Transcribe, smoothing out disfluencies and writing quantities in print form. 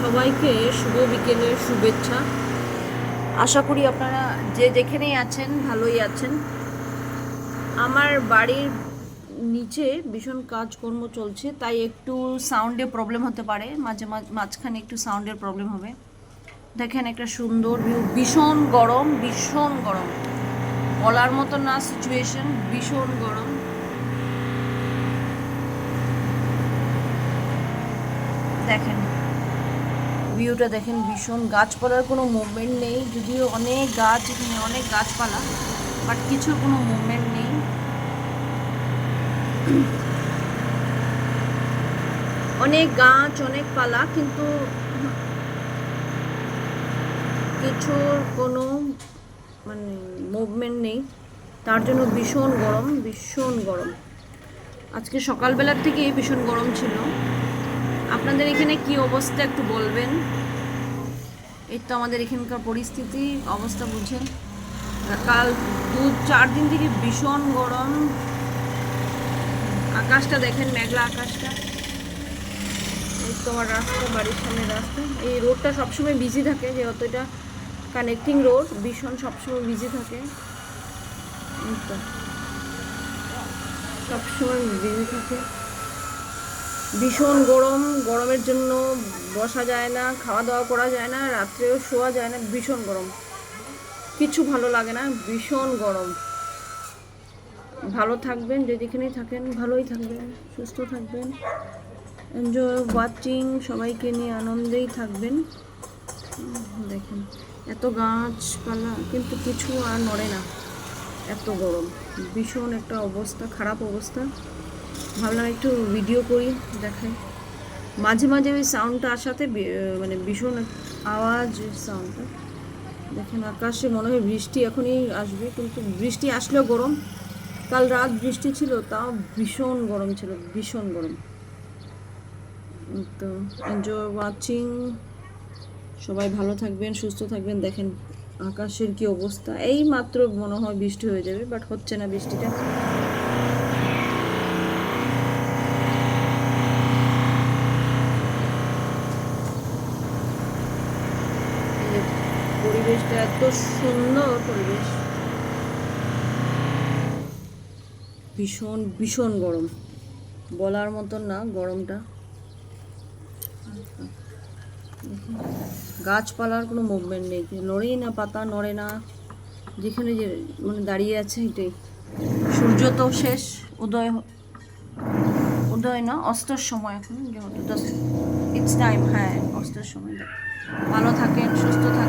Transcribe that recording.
সবাইকে শুভ বিকেলের শুভেচ্ছা। আশা করি আপনারা যে যেখানেই আছেন ভালোই আছেন। আমার বাড়ির নিচে ভীষণ কাজকর্ম চলছে, তাই একটু সাউন্ডে প্রবলেম হতে পারে, মাঝখানে একটু সাউন্ডের প্রবলেম হবে। দেখেন একটা সুন্দর ভিউ, ভীষণ গরম, ভীষণ গরম, বলার মতো না সিচুয়েশন, ভীষণ গরম। দেখেন ভিউটা দেখেন, ভীষণ গাছপালার কোনো মুভমেন্ট নেই, যদিও অনেক গাছ, এখানে অনেক গাছপালা, বাট কিছুর কোনো মুভমেন্ট নেই। অনেক গাছ, অনেক পালা, কিন্তু কিছুর কোনো মানে মুভমেন্ট নেই, তার জন্য ভীষণ গরম, ভীষণ গরম। আজকে সকালবেলার থেকেই ভীষণ গরম ছিল। আপনাদের এখানে কি অবস্থা একটু বলবেন। এই তো আমাদের এখানকার পরিস্থিতি, অবস্থা বুঝেন। কাল 2-4 দিন থেকে ভীষণ গরম। আকাশটা দেখেন, মেঘলা আকাশটা। এই তো আমার রাস্তা, বাড়ির সামনে রাস্তা। এই রোডটা সবসময় বিজি থাকে, যেহেতু এটা কানেক্টিং রোড, ভীষণ সবসময় বিজি থাকে। এই তো সবসময় বিজি থাকে। ভীষণ গরম, গরমের জন্য বসা যায় না, খাওয়া দাওয়া করা যায় না, রাত্রেও শোয়া যায় না, ভীষণ গরম, কিছু ভালো লাগে না, ভীষণ গরম। ভালো থাকবেন, যে যেখানেই থাকেন ভালোই থাকবেন, সুস্থ থাকবেন, এনজয় ওয়াচিং, সবাইকে নিয়ে আনন্দেই থাকবেন। দেখেন এত গাছপালা, কিন্তু কিছু আর নড়ে না, এত গরম, ভীষণ একটা অবস্থা, খারাপ অবস্থা। ভাবলাম একটু ভিডিও করি, দেখাই। মাঝে মাঝে ওই সাউন্ডটা আসাতে মানে ভীষণ আওয়াজ, সাউন্ডটা দেখেন। আকাশে মনে হয় বৃষ্টি এখনই আসবে, কিন্তু বৃষ্টি আসলেও গরম। কাল রাত বৃষ্টি ছিল, তাও ভীষণ গরম ছিল, ভীষণ গরম। তো এনজয় ওয়াচিং, সবাই ভালো থাকবেন, সুস্থ থাকবেন। দেখেন আকাশের কি অবস্থা, এই মাত্র মনে হয় বৃষ্টি হয়ে যাবে, বাট হচ্ছে না বৃষ্টিটা। পরিবেশটা এত সুন্দর পরিবেশ, ভীষণ ভীষণ গরম, বলার মতন না গরমটা। গাছপালার কোনো মুভমেন্ট নেই, নড়েই না, পাতা নড়ে না, যেখানে যে মানে দাঁড়িয়ে আছে এটাই। সূর্য তো শেষ, উদয় উদয় না, অস্তর সময় এখন, যেহেতু ইটস টাইম, হ্যাঁ অস্তর সময়। ভালো থাকেন, সুস্থ থাকেন।